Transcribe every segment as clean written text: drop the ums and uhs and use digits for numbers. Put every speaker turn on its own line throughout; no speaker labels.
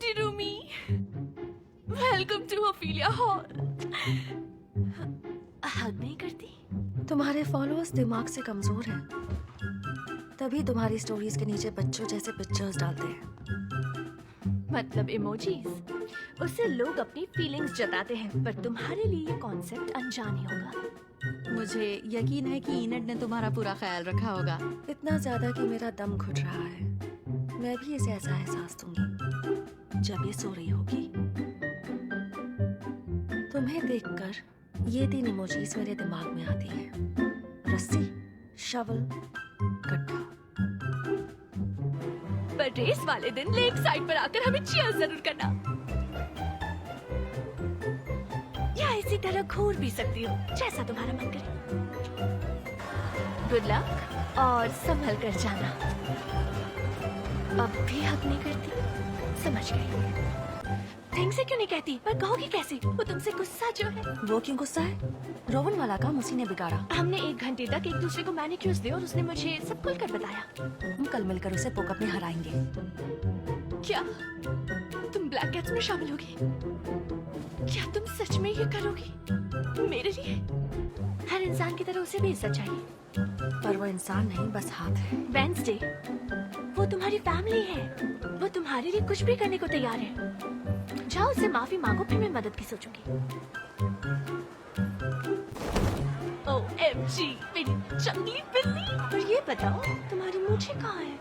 Howdy, Rumi. Welcome to Ophelia Hall. हग नहीं करती?
तुम्हारे फॉलोअर्स दिमाग से कमजोर हैं, तभी तुम्हारी स्टोरीज के नीचे बच्चों जैसे पिक्चर्स डालते हैं।
मतलब इमोजीज। उससे लोग अपनी फीलिंग्स जताते हैं, पर तुम्हारे लिए ये कॉन्सेप्ट अनजान ही होगा।
मुझे यकीन है कि इनट ने तुम्हारा पूरा ख्याल रखा होगा।
इतना ज्यादा कि मेरा दम घुट रहा है। मैं भी इसे ऐसा एहसास दूंगी जब ये सो रही होगी। तुम्हें देखकर ये 3 इमोजीज मेरे दिमाग में आती हैं। रस्सी, शवल, गड्ढा।
पर रेस वाले दिन लेक साइड पर आकर हमें चीयर जरूर करना। या इसी तरह घूर भी सकती हो, जैसा तुम्हारा मन करे। गुड लक और संभल कर जाना। अब भी हक नहीं करती, समझ गई। थिंग से क्यों नहीं कहती, पर कहोगी कैसे? वो तुमसे गुस्सा जो है।
वो क्यों गुस्सा है? रोहन वाला काम उसी ने बिगाड़ा।
हमने 1 घंटे तक एक दूसरे को मैनिक्योर्स दिए और उसने मुझे सब खुलकर बताया।
हम कल मिलकर उसे पोकअप में हराएंगे।
क्या तुम ब्लैक कैट्स में शामिल होगी? क्या तुम सच में ये करोगी मेरे लिए? हर इंसान की तरह उसे भी इज्जत चाहिए।
पर वो इंसान नहीं, बस हाथ है।
वेंसडे, वो तुम्हारी फैमिली है। वो तुम्हारे लिए कुछ भी करने को तैयार है। जाओ उससे माफी मांगो, फिर मैं मदद की सोचूंगी। OMG, मेरी जंगली बिल्ली। और ये बताओ, तुम्हारी मूछें कहाँ है?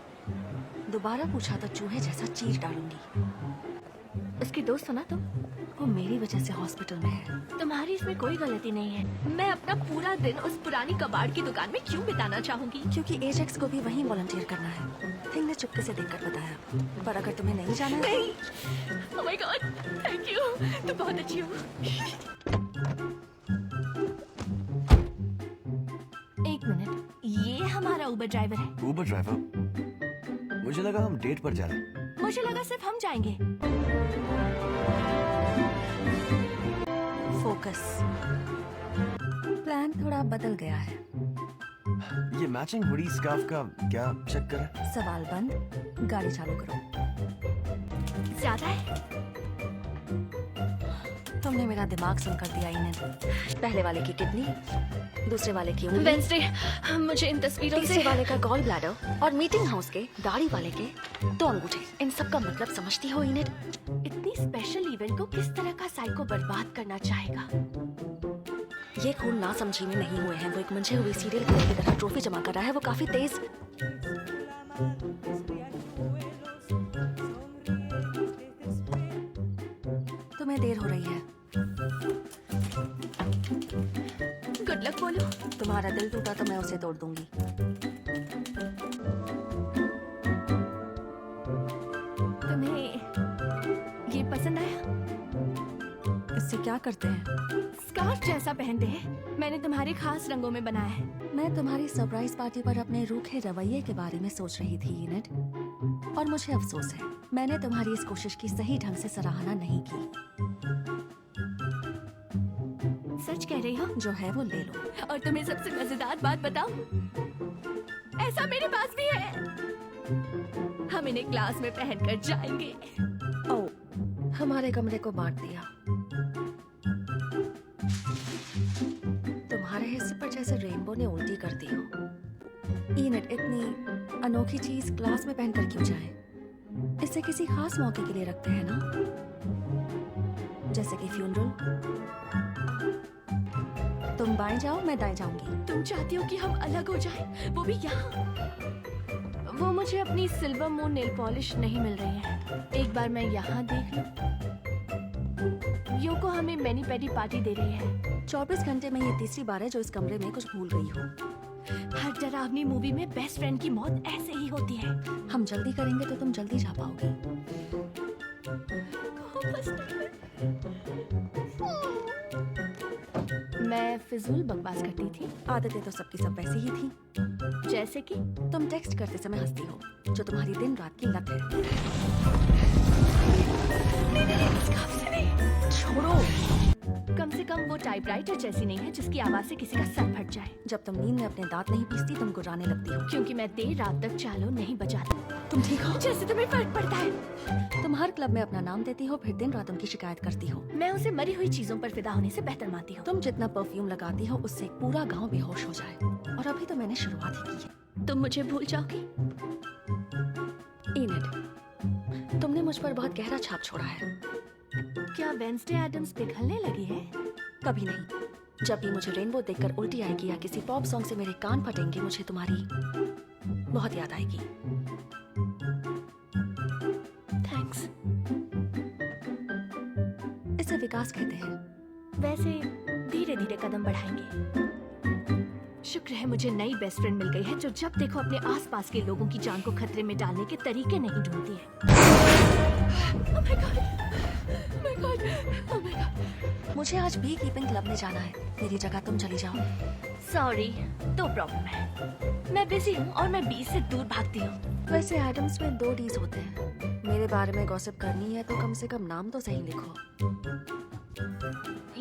दोबारा पूछा तो चूहे जैसा चीर डालूंगी।
उसकी दोस्त हो ना तुम?
वो मेरी वजह से हॉस्पिटल में है।
तुम्हारी इसमें कोई गलती नहीं है। मैं अपना पूरा दिन उस पुरानी कबाड़ की दुकान में क्यों बिताना चाहूंगी?
क्योंकि एजेक्स को भी वहीं वॉलंटियर करना है। थिंग ने चुपके से देखकर बताया। पर अगर तुम्हें नहीं जाना है
नहीं। Oh my God, thank you. तुम बहुत अच्छी हो। एक मिनट, ये हमारा उबर ड्राइवर है।
उबर ड्राइवर? मुझे लगा हम डेट पर जा रहे हैं।
मुझे लगा सिर्फ हम जाएंगे।
फोकस। प्लान थोड़ा बदल गया है।
ये मैचिंग हुडी स्कार्फ का क्या चक्कर है?
सवाल बंद। गाड़ी चालू करो।
ज्यादा है?
तुमने मेरा दिमाग सुन कर दिया इन्हें। पहले वाले की किडनी, दूसरे वाले की उंगली,
वेंसडे, मुझे इन तस्वीरों
तीसरे
से
वाले का गॉल ब्लैडर और मीटिंग हाउस के दाढ़ी वाले के 2 अंगूठे। इन सब का मतलब समझती हो इन्हें?
इतनी स्पेशल इवेंट को किस तरह का साइको बर्बाद करना चाहेगा?
ये खून ना समझी में नहीं हुए हैं। वो एक मंझे हुई सीरियल किलर की तरह ट्रॉफी जमा कर रहा है। वो काफी तेज। तुम्हें देर हो रही है।
गुड लक बोलो।
तुम्हारा दिल टूटा तो मैं उसे तोड़ दूंगी।
तुम्हें ये पसंद आया?
इससे क्या करते हैं?
स्कार्फ जैसा पहनते हैं। मैंने तुम्हारे खास रंगों में बनाया है।
मैं तुम्हारी सरप्राइज पार्टी पर अपने रूखे रवैये के बारे में सोच रही थी इनेट, और मुझे अफसोस है मैंने तुम्हारी इस कोशिश की सही ढंग से सराहना नहीं की।
सच कह रही हो?
जो है वो ले लो।
और तुम्हें सबसे मजेदार बात बताऊं? ऐसा मेरे पास भी है। हम इन्हें क्लास में पहनकर जाएंगे।
ओह, हमारे कमरे को बांट दिया। तुम्हारे हिस्से पर जैसे रेनबो ने उल्टी कर दी हो। इनेट, इतनी अनोखी चीज क्लास में पहनकर क्यों जाए? इसे किसी खास मौके के लिए रखते हैं ना, जैसे कि फ्यूनरल। तुम बाएं जाओ, मैं दाएं जाऊंगी।
तुम चाहती हो कि हम अलग हो जाएं, वो भी यहाँ? वो मुझे अपनी सिल्वर मून नेल पॉलिश नहीं मिल रही है। एक बार मैं यहाँ देख लूं। योको हमें मैनी पेडी पार्टी दे रही है।
24 घंटे में ये तीसरी बार है जो इस कमरे में कुछ भूल गई हो।
हर डरावनी मूवी में बेस्ट फ्रेंड की मौत ऐसे ही होती है।
हम जल्दी करेंगे तो तुम जल्दी जा पाओगी।
मैं फिजूल बकवास करती थी।
आदतें तो सबकी सब वैसी ही थी।
जैसे कि
तुम टेक्स्ट करते समय हंसती हो, जो तुम्हारी दिन रात की लत है। छोड़ो।
कम से कम वो टाइपराइटर जैसी नहीं है जिसकी आवाज से किसी का सर फट जाए।
जब तुम नींद में अपने दांत नहीं पीसती तुम गुर्राने लगती हो।
क्योंकि मैं देर रात तक चालो नहीं बजाती।
तुम ठीक हो?
जैसे तुम्हें फर्क पड़ता है।
तुम हर क्लब में अपना नाम देती हो, फिर दिन रात उनकी शिकायत करती हो।
मैं उसे मरी हुई चीजों पर फिदा होने से बेहतर मानती हूँ।
तुम जितना परफ्यूम लगाती हो उससे पूरा गांव बेहोश हो जाए, और अभी तो मैंने शुरुआत ही की है।
तुम मुझे भूल जाओगी?
इनेड, तुमने मुझ पर बहुत गहरा छाप छोड़ा है।
क्या वेंसडे एडम्स पिघलने लगी है?
कभी नहीं। जब भी मुझे रेनबो देखकर उल्टी आएगी या किसी पॉप सॉन्ग से मेरे कान फटेंगे, मुझे तुम्हारी बहुत याद आएगी।
थैंक्स।
इसे विकास कहते हैं।
वैसे धीरे धीरे कदम बढ़ाएंगे। शुक्र है मुझे नई बेस्ट फ्रेंड मिल गई है जो जब देखो अपने आसपास के लोगों की जान को खतरे में डालने के तरीके नहीं ढूंढती है। Oh my God! Oh my God! Oh my God!
मुझे आज भी कीपिंग क्लब में जाना है। मेरी जगह तुम चली जाओ।
सॉरी, दो प्रॉब्लम है। मैं बिजी हूँ और मैं बीच से दूर भागती हूँ।
वैसे एडम्स में 2 डीज होते हैं। मेरे बारे में गॉसिप करनी है तो कम से कम नाम तो सही लिखो।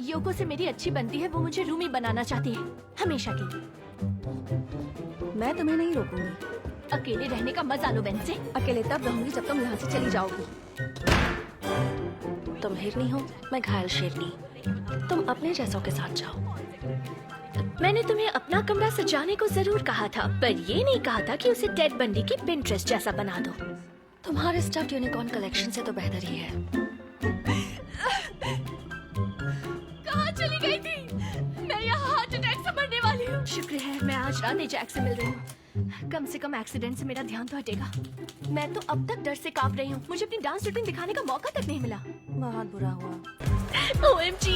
योको से मेरी अच्छी बनती है, वो मुझे रूमी बनाना चाहती है, हमेशा के लिए।
मैं तुम्हें नहीं रोकूंगी।
अकेले रहने का मजा लो बेंसे।
अकेले तब रहूंगी जब तुम यहाँ से चली जाओगी। तुम हिरनी हो, मैं घायल शेरनी। तुम अपने जैसों के साथ जाओ।
मैंने तुम्हें अपना कमरा सजाने को जरूर कहा था, पर ये नहीं कहा था कि उसे टेड बंडी की पिंटरेस्ट जैसा बना दो।
तुम्हारे स्टफ्ड यूनिकॉर्न कलेक्शन से तो बेहतर ही है।
कहाँ चली गई थी? मैं यहाँ हार्ट अटैक से मरने वाली हूँ। शुक्र है मैं आज रात जैक से मिल रही हूँ। कम से कम एक्सीडेंट से मेरा ध्यान तो हटेगा। मैं तो अब तक डर से कांप रही हूँ। मुझे अपनी डांस रूटीन दिखाने का मौका तक नहीं मिला।
बहुत बुरा हुआ।
OMG,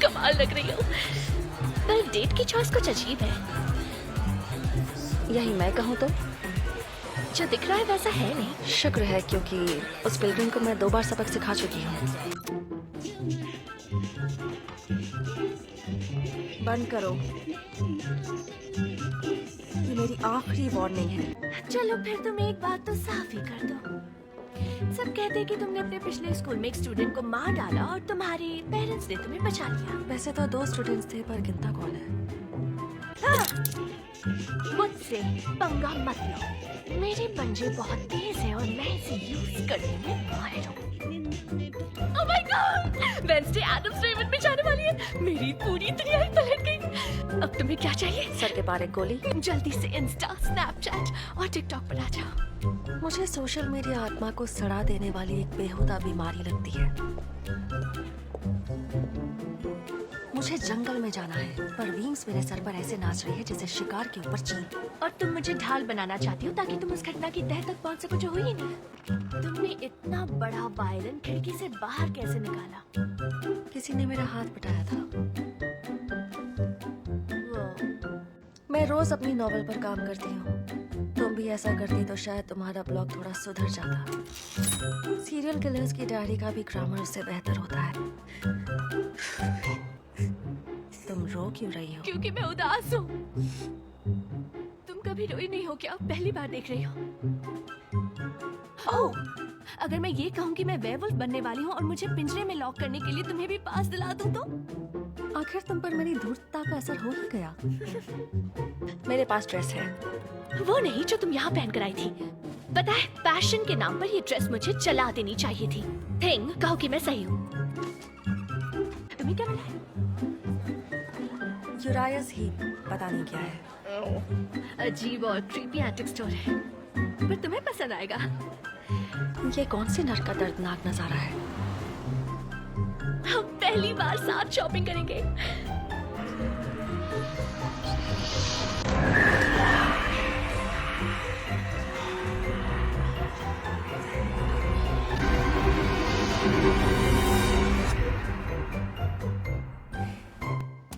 कमाल लग रही हूँ। पर डेट की चॉइस कुछ अजीब है।
यही मैं कहूँ तो?
जो दिख रहा है वैसा है नहीं।
शुक्र है, क्योंकि उस पिलग्रिम को मैं 2 बार सबक सिखा चुकी हूँ। बंद करो। ये मेरी आखिरी वार्निंग है।
चलो फिर तुम एक बात तो साफ ही कर दो। सब कहते हैं कि तुमने अपने पिछले स्कूल में एक स्टूडेंट को मार डाला और तुम्हारे पेरेंट्स ने तुम्हें बचा लिया।
वैसे तो 2 स्टूडेंट्स थे, पर गिनता कौन है?
मुझसे पंगा मत लो। मेरे पंजे बहुत तेज हैं और मैं इसे यूज करने में माहिर हूँ। Oh my God! Wednesday Addams Raven में जाने वाली है। मेरी पूरी दुनिया ही पलट गई। अब तुम्हें क्या चाहिए?
सर के पार एक गोली।
जल्दी से इंस्टा, स्नैपचैट और टिकटॉक पर आ जाओ।
मुझे सोशल मीडिया आत्मा को सड़ा देने वाली एक बेहुदा बीमारी लगती है। मुझे जंगल में जाना है, पर विंग्स मेरे सर पर ऐसे नाच रही है जैसे शिकार के ऊपर चील।
और तुम मुझे ढाल बनाना चाहती हो ताकि तुम उस घटना की तह तक पहुंच सको जो हुई ही नहीं। तुमने इतना बड़ा वायरन खिड़की से बाहर कैसे निकाला?
किसी ने मेरा हाथ बटाया था।
वो
मैं रोज अपनी नॉवेल पर काम करती हूँ। तुम भी ऐसा करती तो शायद तुम्हारा ब्लॉग थोड़ा सुधर जाता। सीरियल किलर्स की डायरी का भी ग्रामर उससे बेहतर होता है। तुम रो क्यों रही हो?
क्योंकि मैं उदास हूँ। तुम कभी रोई नहीं हो क्या? पहली बार देख रही हो। ओह, अगर मैं ये कहूँ कि मैं वेयरवुल्फ बनने वाली हूँ और मुझे पिंजरे में लॉक करने के लिए तुम्हें भी पास दिला दूँ तो?
आखिर तुम पर मेरी धूर्तता का असर हो ही गया। मेरे पास ड्रेस है।
वो नहीं जो तुम यहाँ पहन कर आई थी। पता है, पैशन के नाम पर ये ड्रेस मुझे चला देनी चाहिए थी। थिंग, कहो कि मैं सही हूँ। तुम्हें क्या मिला है?
यूरायस हीप, पता नहीं क्या है।
अजीब और क्रीपी एंटिक स्टोर है, पर तुम्हें पसंद आएगा।
ये कौन से नर का दर्दनाक नजारा है?
हम पहली बार साथ शॉपिंग करेंगे।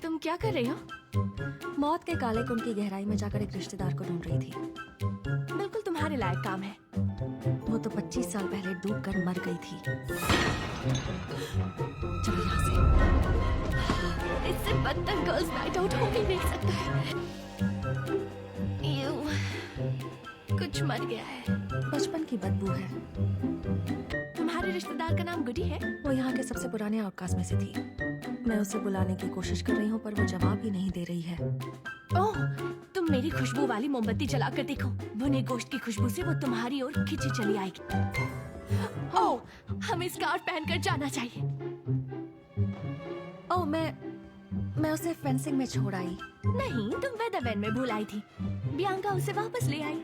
तुम क्या कर रही हो?
मौत के काले कुंड की गहराई में जाकर एक रिश्तेदार को ढूंढ रही थी।
बिल्कुल तुम्हारे लायक काम है।
वो तो 25 साल पहले डूब कर मर गई थी। चलो यहाँ से।
इससे बदतर गर्ल्स नाइट आउट हो नहीं सकता है। यूं, कुछ मर गया है।
बचपन की बदबू है।
तुम्हारे रिश्तेदार का नाम गुडी है?
वो यहाँ के सबसे पुराने आउटकास्ट में से थी। मैं उसे बुलाने की कोशिश कर रही हूँ, पर वो जवाब ही नहीं दे रही है।
ओह, तुम तुम मेरी खुशबू वाली मोमबत्ती जलाकर देखो, भुने गोश्त की खुशबू से वो तुम्हारी ओर खिंची चली आएगी। ओह, हमें स्कार्फ पहनकर जाना चाहिए।
ओह, मैं उसे फेंसिंग में छोड़ आई।
नहीं, तुम वेदर वैन में भूल आई थी। बियांका उसे वापस ले आई।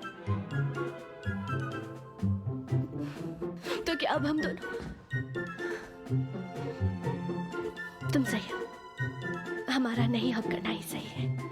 तो क्या अब हम दोनों? तुम सही हो, हमारा नहीं हक करना ही सही है।